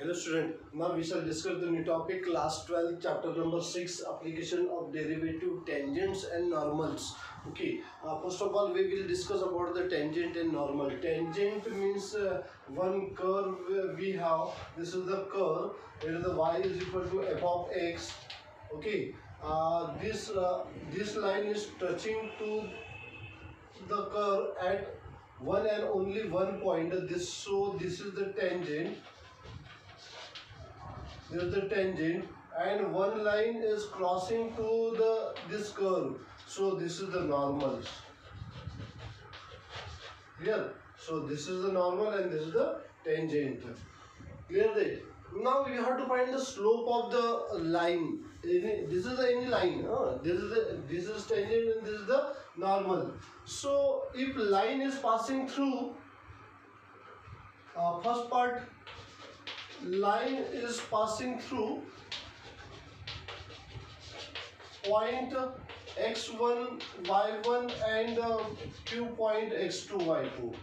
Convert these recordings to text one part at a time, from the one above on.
Hello student, now we shall discuss the new topic class 12 chapter number 6 application of derivative tangents and normals. Okay, first of all we will discuss about the tangent and normal. Tangent means one curve we have, this is the curve where the y is equal to f of x. Okay, this line is touching to the curve at one and only one point. This is the tangent. This is the tangent, and one line is crossing to this curve. So this is the normal. Clear? So this is the normal and this is the tangent. Clear that? Now you have to find the slope of the line. This is any line. This is tangent and this is the normal. So if line is passing through first part, line is passing through point x1 y1 and q point x2 y2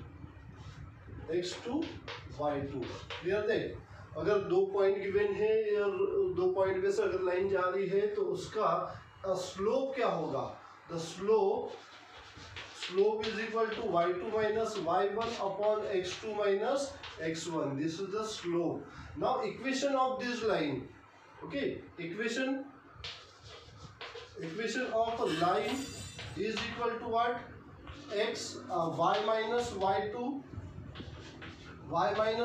y2. Clear थे? अगर दो point given है और दो point में से अगर line जा रही है तो उसका स्लोप क्या होगा? The slope is equal to y2 minus y1 upon x2 minus x1. This is the slope. Now equation of this line. Okay, equation of a line is equal to what? Y minus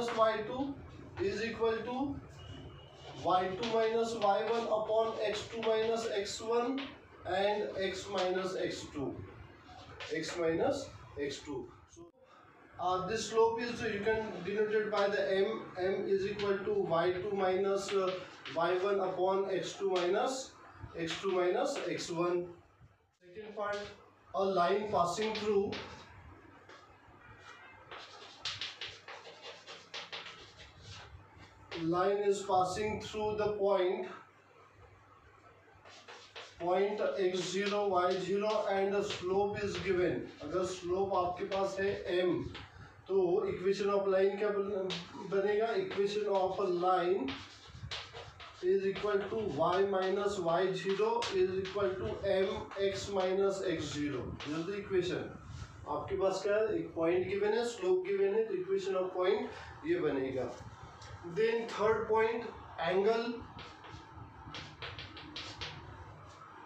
y2 is equal to y2 minus y1 upon x2 minus x1 and x minus x2. So this slope is, you can denote it by the m is equal to y2 minus y1 upon x2 minus x1. Second part, a line passing through the point x0 y0 and the slope is given. अगर slope आपके पास है m, तो equation of line क्या बनेगा? Equation of a line is equal to y minus y0 is equal to mx minus x0. This is the equation. आपके पास क्या है? एक point given है, slope given है, तो equation of point ये बनेगा. Then third point, angle.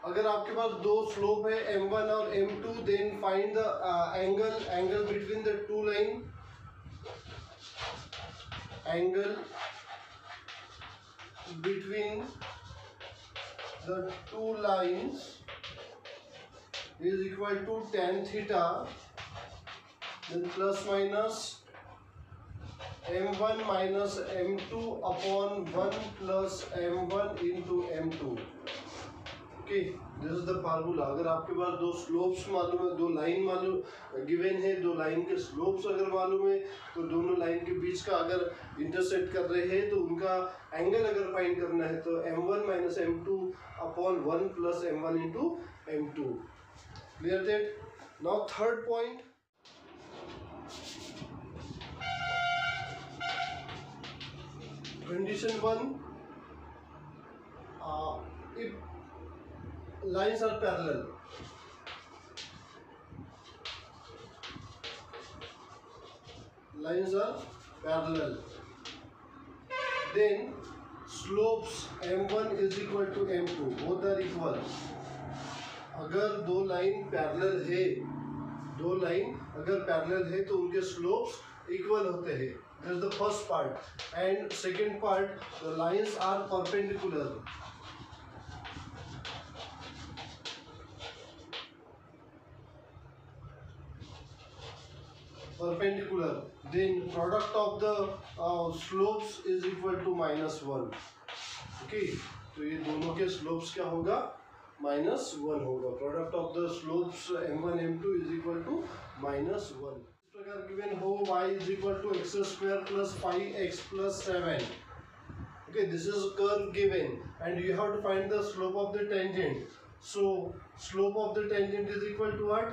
अगर आपके पास दो स्लोप है m1 और m2, then find the angle between the two line. Angle between the two lines is equal to tan theta, then plus minus m1 minus m2 upon 1 plus m1 into m2. Okay, this is the formula. अगर आपके पास दो slopes मालूम है, दो line मालूम given है, दो line के स्लोप्स अगर मालूम है, तो दोनों लाइन के बीच का अगर इंटरसेक्ट कर रहे हैं तो उनका एंगल अगर फाइंड करना है तो m1 minus m2 upon 1 plus m1 into m2. Clear that? Now third point, condition 1, if lines are parallel. Then slopes m1 is equal to m2. Both are equal. अगर दो लाइन पैरेलल है तो उनके slopes equal होते हैं. This is the first part. And second part, the lines are perpendicular. Then product of the slopes is equal to -1. Okay, तो ये दोनों के slopes क्या होगा? -1 होगा. Product of the slopes m1 m2 is equal to -1. इस प्रकार given हो y is equal to x square plus 5x plus 7. Okay, this is curve given and you have to find the slope of the tangent. So slope of the tangent is equal to what?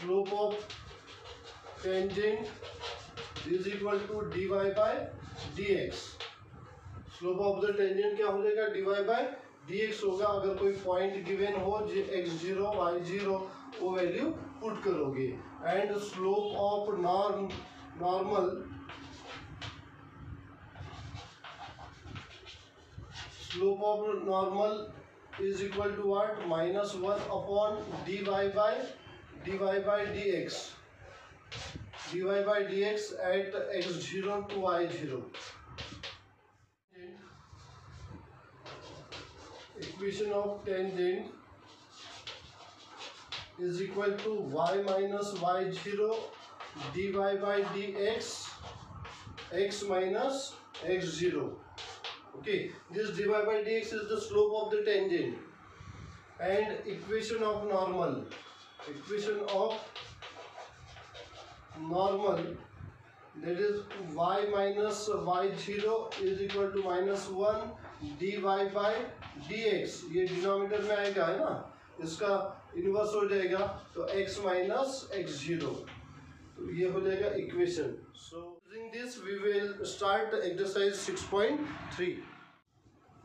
Slope of tangent is equal to dy by dx। Slope of the tangent क्या हो जाएगा, dy by dx होगा। अगर कोई point given हो x0 y0 वो value put करोगे। And slope of normal is equal to what, -1 upon dy by dx, dy by dx at x0 to y0। Equation of tangent is equal to y minus y0 dy by dx x minus x0। Okay, this dy by dx is the slope of the tangent, and equation of normal that is y minus y0 is equal to -1 dy by dx। ये denominator में आएगा है ना, इसका inverse हो जाएगा तो x minus x0, तो ये हो जाएगा equation. So using this we will start exercise 6.3।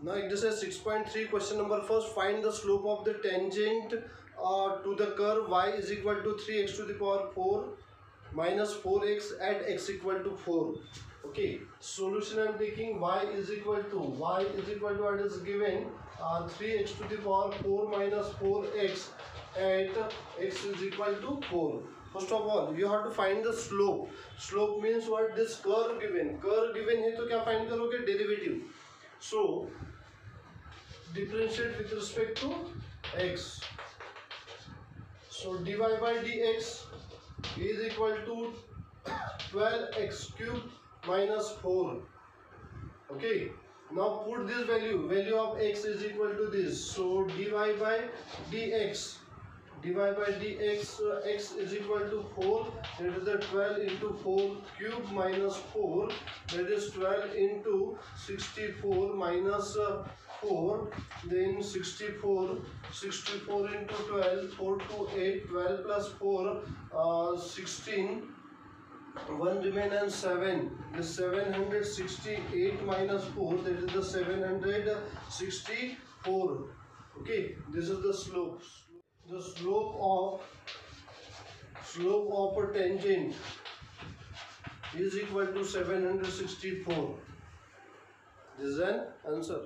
Now exercise 6.3, question number first, find the slope of the tangent to the curve y is equal to 3x to the power 4 minus 4x at x equal to 4. Okay, solution I am taking y is equal to what is given, 3x to the power 4 minus 4x at x is equal to 4. First of all you have to find the slope। Slope means what, this curve given है तो क्या find करोगे, derivative. So differentiate with respect to x, so dy by dx is equal to 12x cube minus 4। Okay, now put this value of x is equal to this, so dy by dx x is equal to 4, that is the 12 into 4 cube minus 4, that is 12 into 64 minus 4, then 64 into 12, 4 to 8, 12 plus 4, 16, 1 remain and 7, the 768 minus 4, that is the 764. Okay, this is the slope. The slope of a tangent is equal to 764. This is an answer.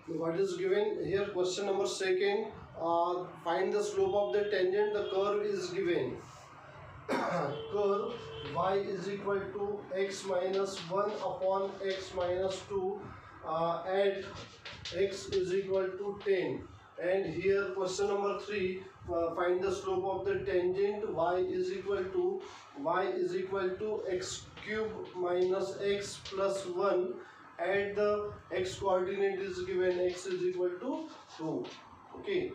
What is given here, question number second, find the slope of the tangent, the curve is given। Curve y is equal to x minus 1 upon x minus 2 at x is equal to 10, and here question number 3, find the slope of the tangent y is equal to x cube minus x plus 1 at the x coordinate is given, x is equal to 2. Okay,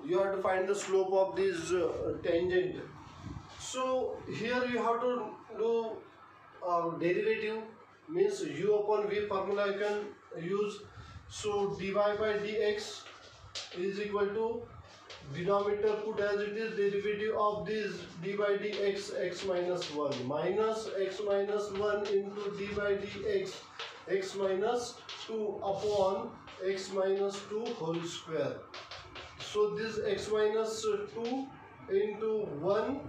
you have to find the slope of this tangent. So here you have to do derivative, means u upon v formula you can use। So dy by dx is equal to, denominator put as it is, derivative of this d by dx x minus 1 minus x minus 1 into d by dx x minus 2 upon x minus 2 whole square। So this x minus 2 into 1,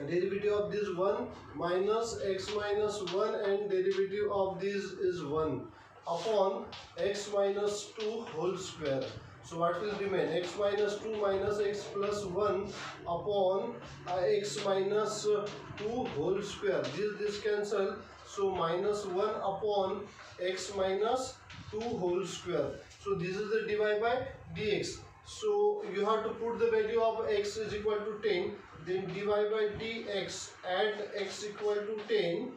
derivative of this 1 minus x minus 1 and derivative of this is 1 upon x minus 2 whole square। So what will remain, x minus 2 minus x plus 1 upon x minus 2 whole square, this cancel, so minus 1 upon x minus 2 whole square। So this is the dy by dx, so you have to put the value of x is equal to 10, then dy by dx at x equal to 10,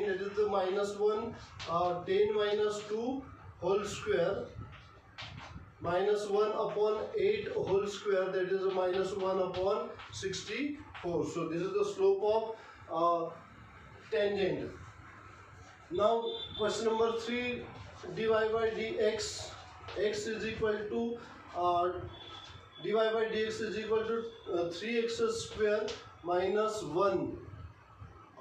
that is the minus 1, 10 minus 2 whole square, minus 1 upon 8 whole square, that is a minus 1 upon 64. So this is the slope of tangent. Now question number 3, dy by dx x is equal to dy by dx is equal to 3x square minus 1.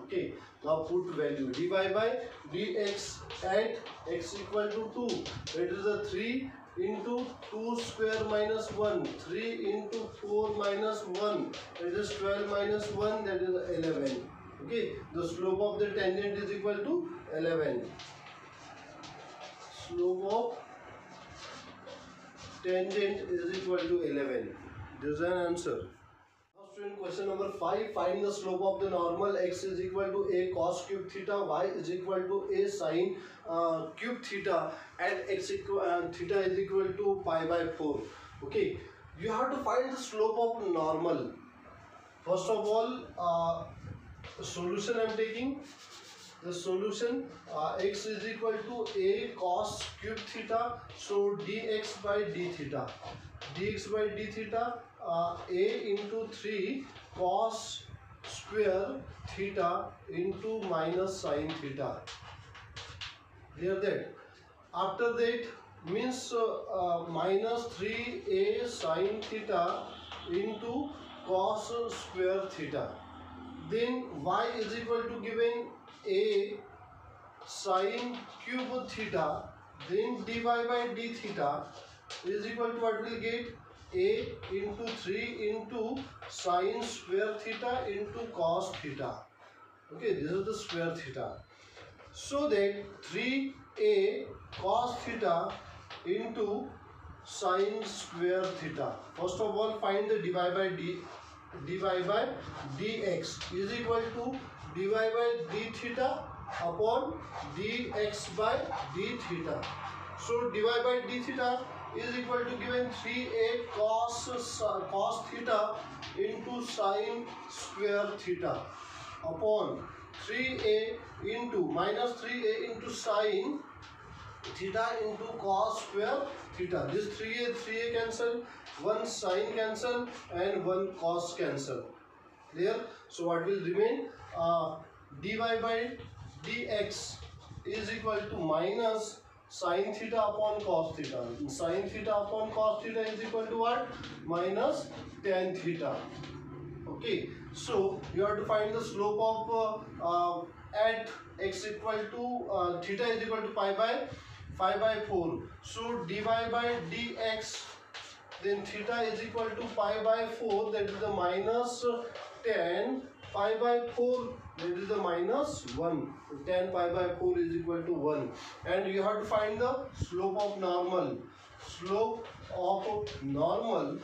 Okay, now put value dy by dx at x equal to 2. It is a 3 into 2 square minus 1. 3 into 4 minus 1. That is 12 minus 1. That is 11. Okay, the slope of the tangent is equal to 11. Slope of tangent is equal to 11. This is an answer. Now student, question number 5. Find the slope of the normal. X is equal to a cos cube theta. Y is equal to a sin cube theta. And theta is equal to pi by 4. Okay. You have to find the slope of normal. First of all, solution I am taking. The solution x is equal to a cos cube theta. So dx by d theta. Dx by d theta a into 3 cos square theta into minus sin theta. Clear that? After that means minus 3a sin theta into cos square theta. Then y is equal to given a sin cube theta, then dy by d theta is equal to what we'll get, a into 3 into sin square theta into cos theta. Okay, this is the square theta. So that 3a cos theta into sin square theta. First of all, find the dy by dx is equal to dy by d theta upon dx by d theta. So dy by d theta is equal to given 3a cos theta into sin square theta upon 3a into minus 3a into sin theta into cos square theta. This 3a cancel, one sin cancel and one cos cancel. Clear? So what will remain? Dy by dx is equal to minus sin theta upon cos theta. Sin theta upon cos theta is equal to what? Minus tan theta. Okay, so you have to find the slope of at x equal to theta is equal to pi by 4. So dy by dx, then theta is equal to pi by 4, that is the minus tan pi by 4, that is the minus 1. So tan pi by 4 is equal to 1. And you have to find the slope of normal. Slope of normal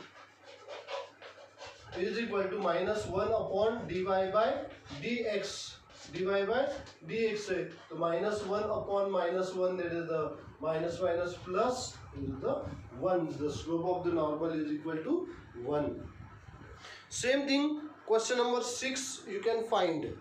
is equal to minus 1 upon dy by dx. Dy by dx. So minus 1 upon minus 1, that is the minus plus, is the 1. The slope of the normal is equal to 1. Same thing, question number 6 you can find.